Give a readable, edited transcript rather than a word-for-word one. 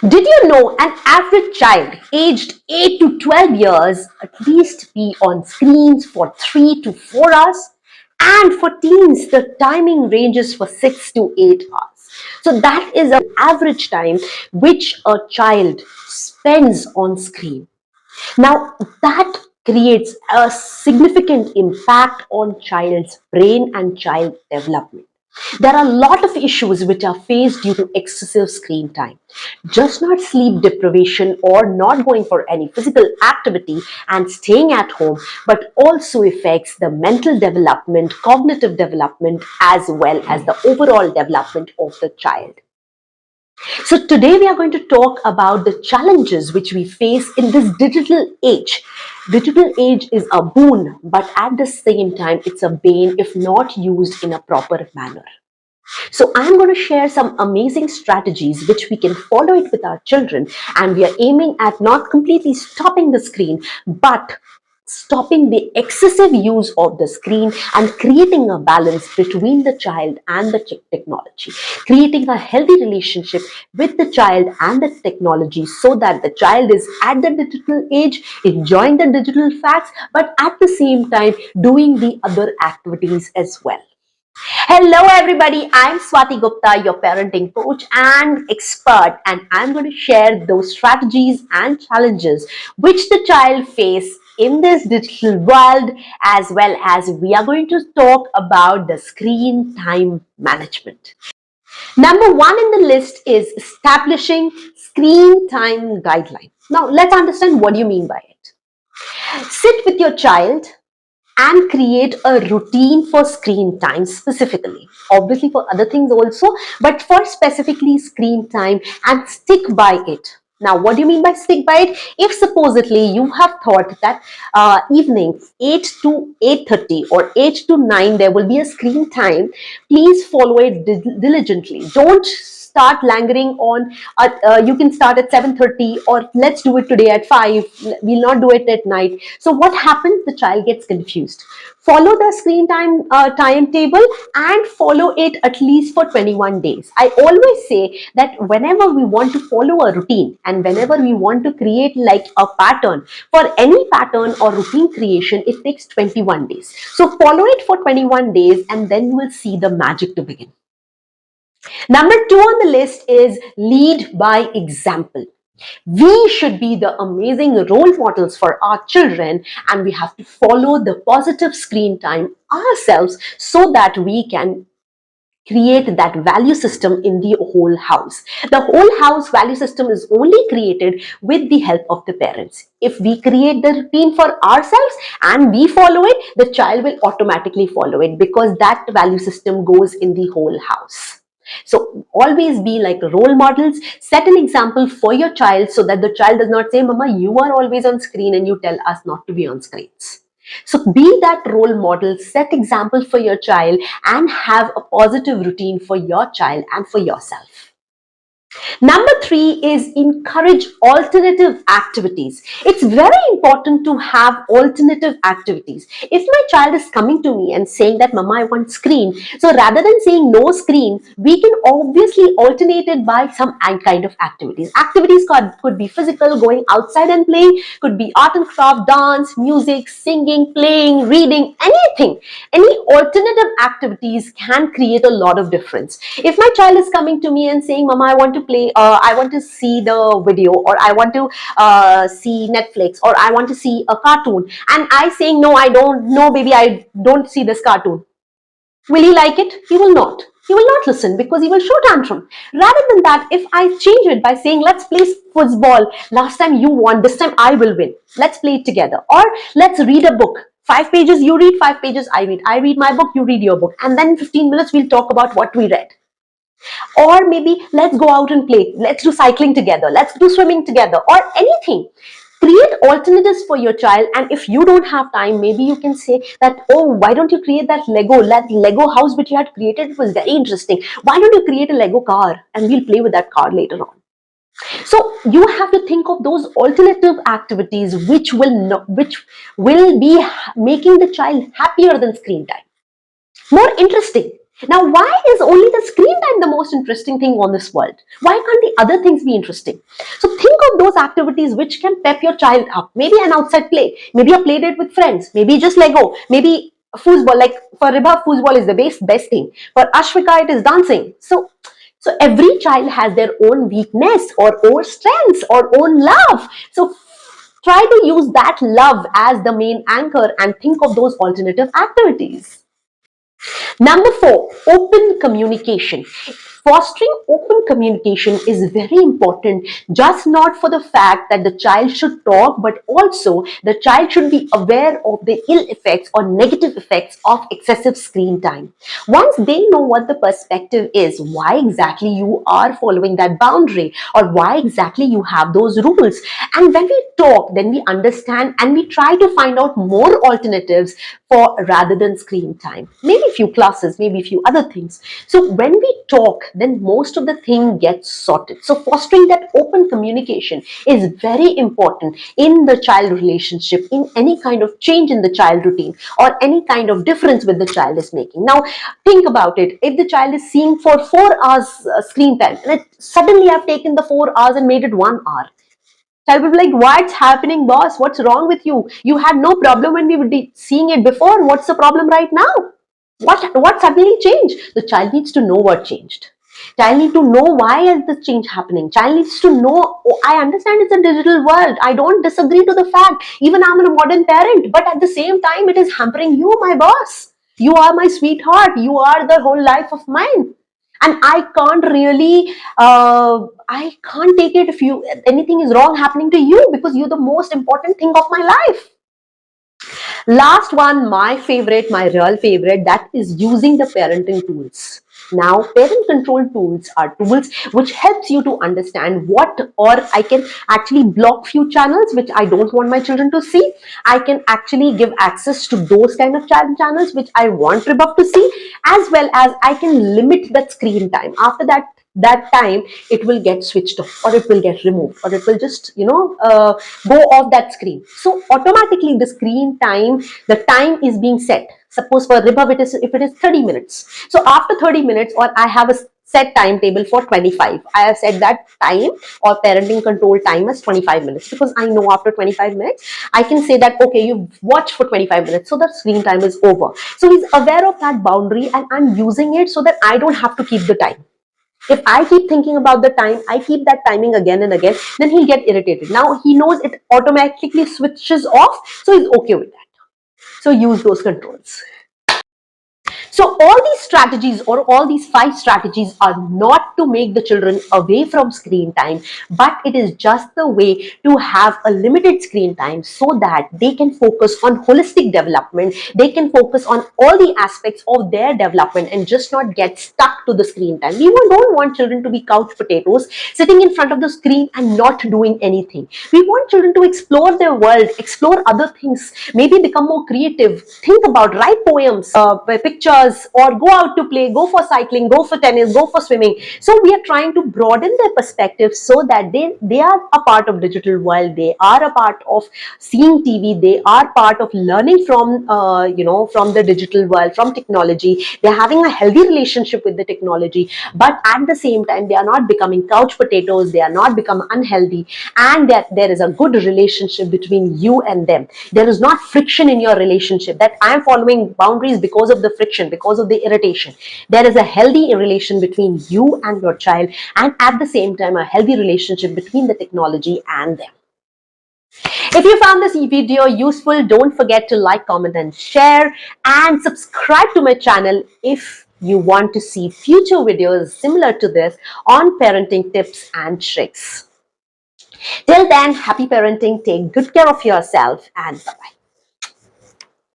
Did you know an average child aged 8 to 12 years at least be on screens for 3 to 4 hours? And for teens, the timing ranges for 6 to 8 hours. So that is an average time which a child spends on screen. Now that creates a significant impact on child's brain and child development. There are a lot of issues which are faced due to excessive screen time. Just not sleep deprivation or not going for any physical activity and staying at home, but also affects the mental development, cognitive development, as well as the overall development of the child. So today we are going to talk about the challenges which we face in this digital age. Digital age is a boon, but at the same time it's a bane if not used in a proper manner. So I'm going to share some amazing strategies which we can follow it with our children, and we are aiming at not completely stopping the screen, but stopping the excessive use of the screen and creating a balance between the child and the technology, creating a healthy relationship with the child and the technology so that the child is at the digital age enjoying the digital facts, but at the same time doing the other activities as well. Hello, everybody. I'm Swati Gupta, your parenting coach and expert, and I'm going to share those strategies and challenges which the child face in this digital world, as well as we are going to talk about the screen time management. Number one in the list is establishing screen time guideline. Now, let's understand what you mean by it. Sit with your child and create a routine for screen time specifically. Obviously for other things also, but for specifically screen time, and stick by it. Now, what do you mean by stick by it? If supposedly you have thought that evenings 8 to 8:30 or 8 to 9 there will be a screen time, please follow it diligently. Don't start lingering on you can start at 7:30 or let's do it today at 5, we'll not do it at night. So what happens, the child gets confused. Follow the screen time timetable and follow it at least for 21 days. I always say that whenever we want to follow a routine and whenever we want to create like a pattern, for any pattern or routine creation, it takes 21 days. So follow it for 21 days and then you will see the magic to begin. Number two on the list is lead by example. We should be the amazing role models for our children, and we have to follow the positive screen time ourselves so that we can create that value system in the whole house. The whole house value system is only created with the help of the parents. If we create the routine for ourselves and we follow it, the child will automatically follow it because that value system goes in the whole house. So always be like role models, set an example for your child so that the child does not say, Mama, you are always on screen and you tell us not to be on screens. So be that role model, set example for your child and have a positive routine for your child and for yourself. Number three is encourage alternative activities. It's very important to have alternative activities. If my child is coming to me and saying that, Mama, I want screen. So rather than saying no screen, we can obviously alternate it by some kind of activities. Activities could be physical, going outside and playing, could be art and craft, dance, music, singing, playing, reading, anything. Any alternative activities can create a lot of difference. If my child is coming to me and saying, Mama, I want to play, I want to see the video, or I want to see Netflix, or I want to see a cartoon, and I saying, no, I don't, no, baby, I don't see this cartoon. Will he like it? He will not. He will not listen because he will show tantrum. Rather than that, if I change it by saying, let's play football, last time you won, this time I will win. Let's play it together. Or let's read a book. 5 pages you read, 5 pages I read. I read my book, you read your book. And then in 15 minutes, we'll talk about what we read. Or maybe let's go out and play. Let's do cycling together. Let's do swimming together, or anything. Create alternatives for your child, and if you don't have time, maybe you can say that, oh, why don't you create that Lego house which you had created? It was very interesting. Why don't you create a Lego car and we'll play with that car later on? So you have to think of those alternative activities which will be making the child happier than screen time, more interesting. Now, why is only the screen time the most interesting thing on this world? Why can't the other things be interesting? So think of those activities which can pep your child up. Maybe an outside play, maybe a play date with friends, maybe just Lego, maybe football. Like for Riba, football is the best thing. For Ashvika, it is dancing. So every child has their own weakness or own strengths or own love. So try to use that love as the main anchor and think of those alternative activities. Number four, open communication. Fostering open communication is very important, just not for the fact that the child should talk, but also the child should be aware of the ill effects or negative effects of excessive screen time. Once they know what the perspective is, why exactly you are following that boundary, or why exactly you have those rules. And when we talk, then we understand and we try to find out more alternatives for rather than screen time. Maybe a few classes, maybe a few other things. So when we talk, then most of the thing gets sorted. So fostering that open communication is very important in the child relationship, in any kind of change in the child routine or any kind of difference with the child is making. Now think about it. If the child is seeing for 4 hours screen time, and suddenly I've taken the 4 hours and made it 1 hour, child will be like, what's happening, boss? What's wrong with you? You had no problem when we were seeing it before. What's the problem right now? What suddenly changed? The child needs to know what changed. Child need to know why is this change happening. Child needs to know, oh, I understand it's a digital world. I don't disagree to the fact. Even I'm a modern parent, but at the same time, it is hampering you, my boss. You are my sweetheart. You are the whole life of mine. And I can't really I can't take it if you anything is wrong happening to you, because you're the most important thing of my life. Last one, my favorite, my real favorite, that is using the parenting tools. Now, parent control tools are tools which helps you to understand what, or I can actually block few channels which I don't want my children to see. I can actually give access to those kind of channels which I want Rebuff to see, as well as I can limit that screen time. After that time, it will get switched off, or it will get removed, or it will just go off that screen. So automatically the screen time, the time is being set. Suppose for Ribhav, if it is 30 minutes, so after 30 minutes, or I have a set timetable for 25, I have set that time or parenting control time as 25 minutes, because I know after 25 minutes I can say that, okay, you watch for 25 minutes, so the screen time is over. So he's aware of that boundary, and I'm using it so that I don't have to keep the time. If I keep thinking about the time, I keep that timing again and again, then he'll get irritated. Now he knows it automatically switches off, so he's okay with that. So use those controls. So all these strategies, or all these 5 strategies, are not to make the children away from screen time, but it is just the way to have a limited screen time so that they can focus on holistic development. They can focus on all the aspects of their development and just not get stuck to the screen time. We don't want children to be couch potatoes sitting in front of the screen and not doing anything. We want children to explore their world, explore other things, maybe become more creative, think about, write poems, pictures, or go out to play, go for cycling, go for tennis, go for swimming. So we are trying to broaden their perspective so that they are a part of digital world, they are a part of seeing TV, they are part of learning from from the digital world, from technology. They're having a healthy relationship with the technology, but at the same time they are not becoming couch potatoes, they are not become unhealthy, and that there is a good relationship between you and them. There is not friction in your relationship, that I am following boundaries because of the friction, because of the irritation. There is a healthy relation between you and your child, and at the same time a healthy relationship between the technology and them. If you found this video useful, don't forget to like, comment and share, and subscribe to my channel if you want to see future videos similar to this on parenting tips and tricks. Till then, happy parenting, take good care of yourself, and bye-bye.